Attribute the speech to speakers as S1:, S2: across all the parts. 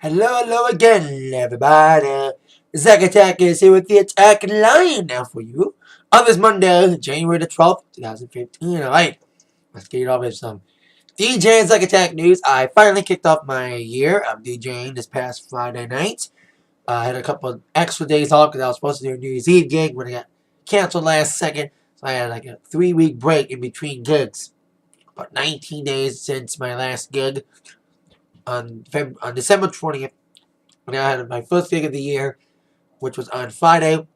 S1: Hello again, everybody. Zack Attack is here with the Atakline now for you on this Monday, January the 12th, 2015. Alright, let's get it off with some DJ and Zack Attack news. I finally kicked off my year of DJing this past Friday night. I had a couple of extra days off because I was supposed to do a New Year's Eve gig when it got canceled last second. So I had like a 3-week break in between gigs. About 19 days since my last gig. On December 20th, when I had my first gig of the year, which was on Friday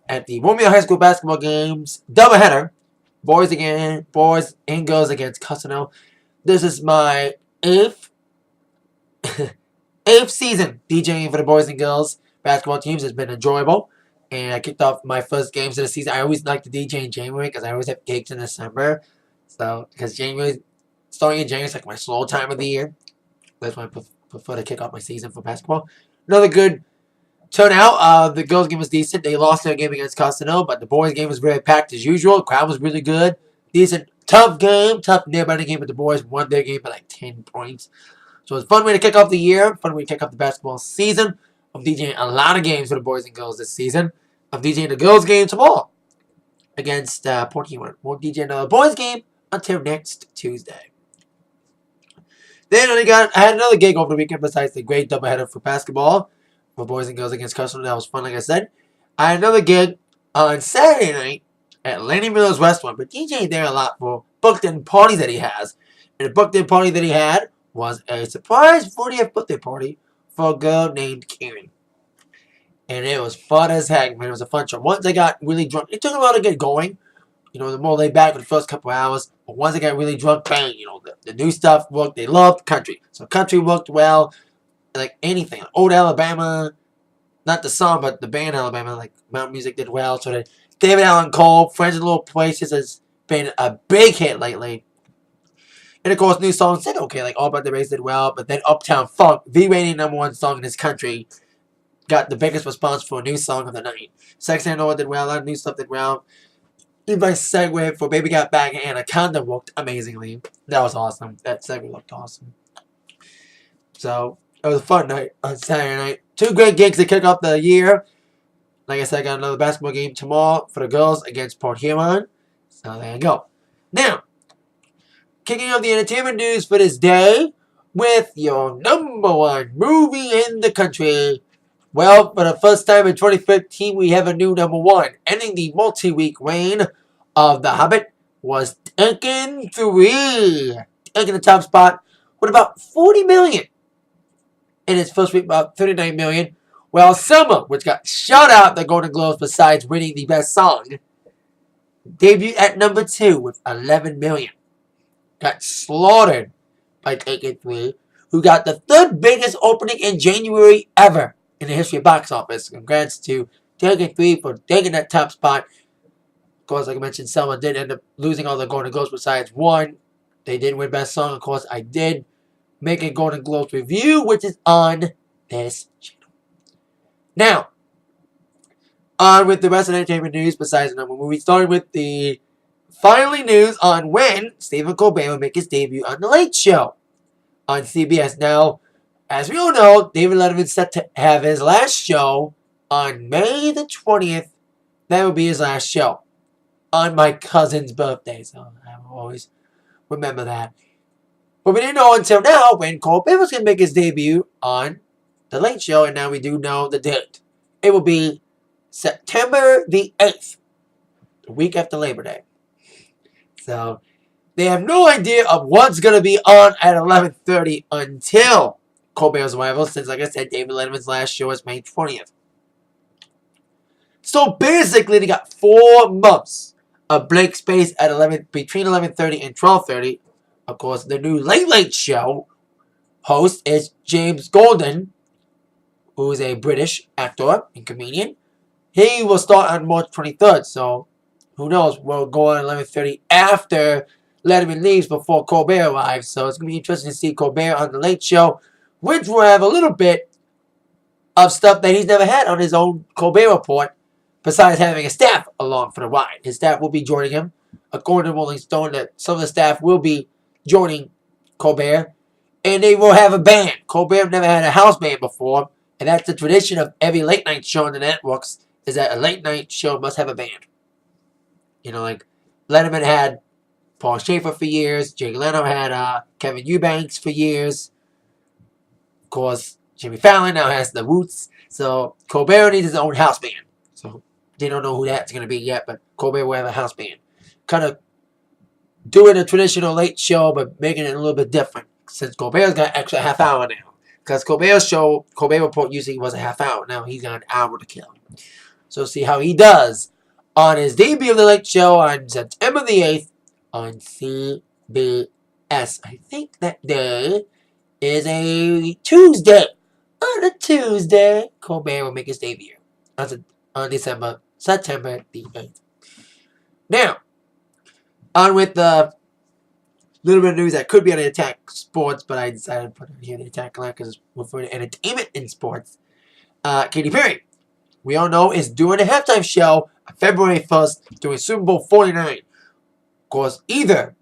S1: at the Romeo High School basketball games doubleheader, boys and girls against Cusino. This is my eighth season DJing for the boys and girls basketball teams. It's been enjoyable, and I kicked off my first games of the season. I always like to DJ in January because I always have gigs in December. So because starting in January is like my slow time of the year. That's why I prefer to kick off my season for basketball. Another good turnout. The girls' game was decent. They lost their game against Costano, but the boys' game was very packed as usual. The crowd was really good. Decent, tough game. Tough near-binding game, but the boys won their game by like 10 points. So it was a fun way to kick off the year. Fun way to kick off the basketball season. I'm DJing a lot of games for the boys and girls this season. I'm DJing the girls' game tomorrow against Port Huron. We'll DJ the boys' game until next Tuesday. Then I had another gig over the weekend besides the great doubleheader for basketball for boys and girls against Custom. That was fun, like I said. I had another gig on Saturday night at Lenny Miller's Restaurant, but DJing there a lot for booked-in parties that he has. And the booked-in party that he had was a surprise 40th birthday party for a girl named Karen. And it was fun as heck, man. It was a fun show. Once I got really drunk, it took a while to get going. You know, the more laid back for the first couple hours. But once I got really drunk, bang, you know, the new stuff worked. They loved country. So country worked well. Like anything. Like Old Alabama. Not the song, but the band Alabama. Like Mountain Music did well. So that David Allen Cole, Friends in Little Places, has been a big hit lately. And of course, new songs did okay. Like All About the Bass did well. But then Uptown Funk, the reigning #1 song in this country, got the biggest response for a new song of the night. Sex and All did well. A lot of new stuff did well. Even my segue for Baby Got Back and Anaconda worked amazingly. That was awesome. That segue looked awesome. So, it was a fun night on Saturday night. 2 great gigs to kick off the year. Like I said, I got another basketball game tomorrow for the girls against Port Huron. So, there you go. Now, kicking off the entertainment news for this day with your #1 movie in the country. Well, for the first time in 2015, we have a new #1. Ending the multi-week reign of The Hobbit was Taken 3. Taking the top spot with about 40 million. In its first week, about 39 million. Well, Selma, which got shut out the Golden Globes besides winning the best song, debuted at #2 with 11 million. Got slaughtered by Taken 3, who got the 3rd biggest opening in January ever in the history of box office. Congrats to Taken 3 for taking that top spot. Of course, like I mentioned, Selma did end up losing all the Golden Globes besides one. They did win Best Song. Of course, I did make a Golden Globes review, which is on this channel. Now, on with the rest of the entertainment news besides the #1 movie. Starting with the finally news on when Stephen Colbert will make his debut on The Late Show on CBS. Now, as we all know, David Letterman's set to have his last show on May the 20th. That will be his last show on my cousin's birthday. So I will always remember that. But we didn't know until now when Colbert was going to make his debut on The Late Show. And now we do know the date. It will be September the 8th. The week after Labor Day. So they have no idea of what's going to be on at 11:30 until Colbert's arrival, since, like I said, David Letterman's last show is May 20th. So basically, they got 4 months of blank space at between 11:30 and 12:30. Of course, the new Late Late Show host is James Golden, who is a British actor and comedian. He will start on March 23rd, so who knows? We'll go on 11:30 after Letterman leaves before Colbert arrives. So it's going to be interesting to see Colbert on The Late Show, which will have a little bit of stuff that he's never had on his own Colbert Report, besides having a staff along for the ride. His staff will be joining him. According to Rolling Stone, that some of the staff will be joining Colbert. and they will have a band. Colbert never had a house band before, and that's the tradition of every late night show on the networks, is that a late night show must have a band. Like Letterman had Paul Schaefer for years, Jay Leno had Kevin Eubanks for years. Of course, Jimmy Fallon now has the Roots. So Colbert needs his own house band. So they don't know who that's going to be yet, but Colbert will have a house band. Kind of doing a traditional late show, but making it a little bit different. Since Colbert's got an extra half hour now. Because Colbert's show, Colbert Report usually was a half hour. Now he's got an hour to kill. So see how he does on his debut of the Late Show on September the 8th on CBS. I think that day is a Tuesday. On a Tuesday, Colbert will make his debut on September the 8th. Now, on with the little bit of news that could be on the Attack Sports, but I decided to put it here in the Atakline because it's referring to entertainment in sports. Katy Perry, we all know, is doing a halftime show on February 1st doing Super Bowl 49. Of course, either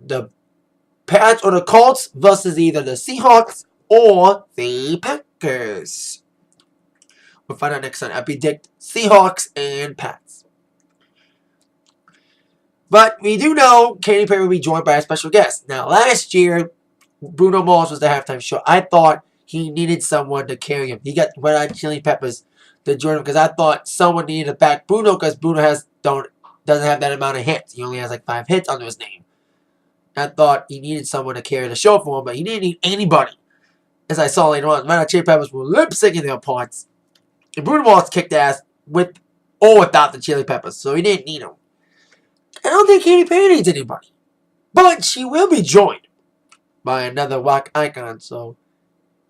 S1: the Pats or the Colts versus either the Seahawks or the Packers. We'll find out next time. I predict Seahawks and Pats. But we do know Katy Perry will be joined by a special guest. Now, last year, Bruno Mars was the halftime show. I thought he needed someone to carry him. He got Red Hot Chili Peppers to join him because I thought someone needed to back Bruno because Bruno doesn't have that amount of hits. He only has like 5 hits under his name. I thought he needed someone to carry the show for him, but he didn't need anybody. As I saw later on, Red Hot Chili Peppers were lip-syncing their parts. And Bruno Mars kicked ass with or without the Chili Peppers, so he didn't need them. I don't think Katy Perry needs anybody. But she will be joined by another rock icon, so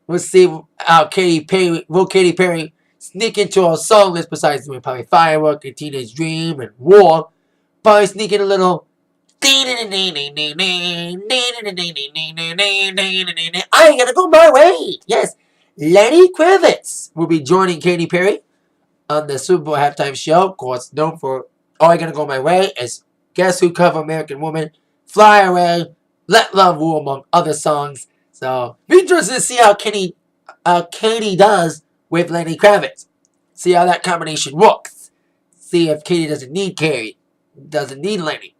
S1: we'll see how Katy Perry sneak into a song list besides doing probably Firework and Teenage Dream and War. Probably sneak in a little I ain't gonna go my way. Yes, Lenny Kravitz will be joining Katy Perry on the Super Bowl halftime show. Of course, known for All I Gonna Go My Way as Guess Who cover American Woman, Fly Away, Let Love Rule, among other songs. So, be interested to see how Katy does with Lenny Kravitz. See how that combination works. See if Katy doesn't need Lenny.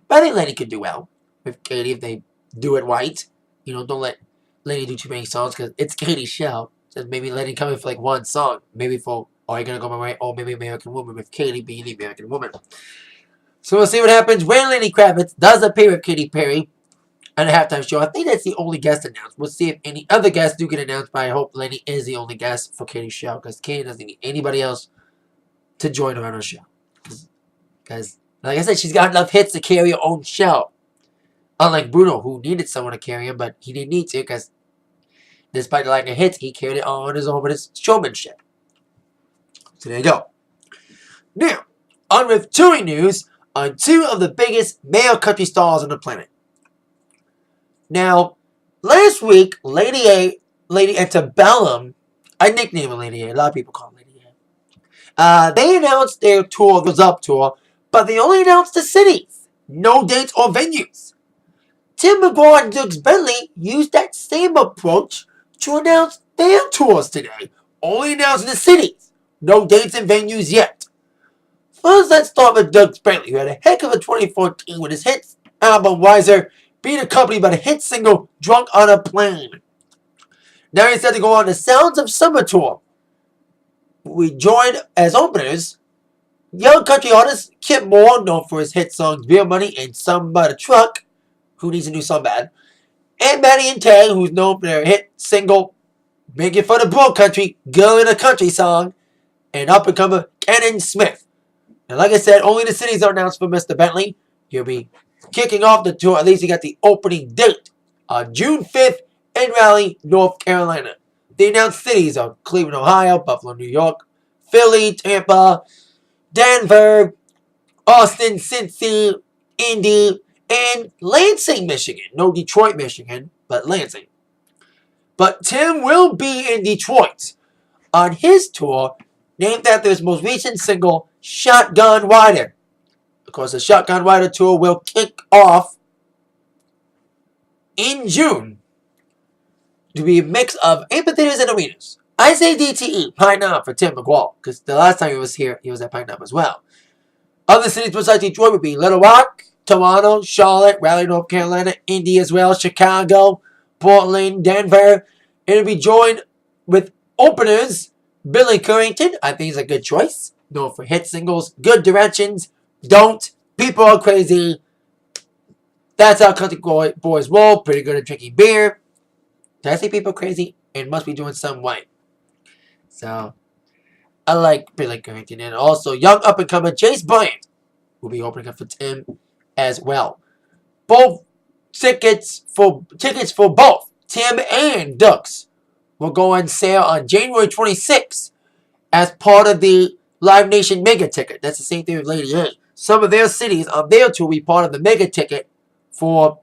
S1: But I think Lenny could do well with Katy if they do it right. Don't let Lenny do too many songs because it's Katy's show. So maybe Lenny come in for like one song. Maybe for Are You Gonna Go My Way or maybe American Woman with Katy being the American Woman. So we'll see what happens when Lenny Kravitz does appear with Katy Perry on a halftime show. I think that's the only guest announced. We'll see if any other guests do get announced, but I hope Lenny is the only guest for Katy's show because Katy doesn't need anybody else to join her on her show. Because, like I said, she's got enough hits to carry her own show. Unlike Bruno, who needed someone to carry him, but he didn't need to because despite the lack of hits, he carried it on his own with his showmanship. So there you go. Now, on with touring news on 2 of the biggest male country stars on the planet. Now, last week, Lady Antebellum, I nicknamed her Lady A. A lot of people call her Lady A. They announced their tour, the Up Tour, but they only announced the cities, no dates or venues. Tim McGraw and Dierks Bentley used that same approach to announce their tours today, only announcing the cities, no dates and venues yet. First, let's start with Dierks Bentley, who had a heck of a 2014 with his hit album Wiser being accompanied by the hit single Drunk on a Plane. Now he's set to go on the Sounds of Summer tour. We joined as openers young country artist Kip Moore, known for his hit songs Beer Money and Some But a Truck, who needs a new song bad, and Maddie and Tay, who's known for their hit single Make It for the Broad Country, Girl in a Country Song, and up-and-comer Cannon Smith. And like I said, only the cities are announced for Mr. Bentley. He'll be kicking off the tour, at least he got the opening date, on June 5th in Raleigh, North Carolina. The announced cities are Cleveland, Ohio, Buffalo, New York, Philly, Tampa, Denver, Austin, Cincy, Indy, and Lansing, Michigan. No Detroit, Michigan, but Lansing. But Tim will be in Detroit on his tour, named after his most recent single, Shotgun Rider. Of course, the Shotgun Rider tour will kick off in June to be a mix of amphitheaters and arenas. I say DTE, Pine Knob for Tim McGraw, because the last time he was here, he was at Pine Knob as well. Other cities besides Detroit would be Little Rock, Toronto, Charlotte, Raleigh, North Carolina, Indy as well, Chicago, Portland, Denver. It'll be joined with openers Billy Currington. I think he's a good choice. Known for hit singles, Good Directions, Don't, People Are Crazy. That's how country boys roll. Pretty good at drinking beer. Did I say People Are Crazy? It must be doing some right. So, I like Billy Currington. And also, young up-and-comer Chase Bryant will be opening up for Tim as well. Both tickets for both Tim and Dierks will go on sale on January 26th as part of the Live Nation Mega Ticket. That's the same thing with Lady A. Some of their cities on their tour will be part of the Mega Ticket for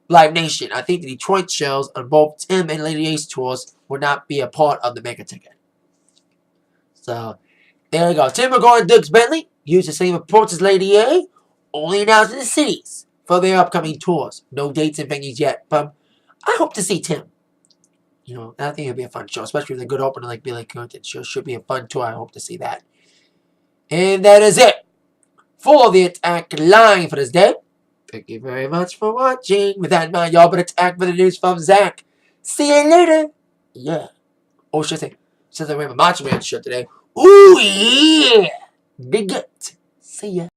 S1: Live Nation. I think the Detroit shows on both Tim and Lady A's tours will not be a part of the Mega Ticket. So, there you go. Tim McGraw and Dierks Bentley use the same approach as Lady A, only announcing the cities for their upcoming tours. No dates and venues yet, but I hope to see Tim. You know, I think it'll be a fun show, especially with a good opener like Billy Currington. Should be a fun tour. I hope to see that. And that is it for the Atakline for this day. Thank you very much for watching. With that in mind, y'all better attack for the news from Zach. See you later. Yeah. Oh, should I say, since I wear my Macho Man shirt today. Ooh, yeah. Big gut. See ya.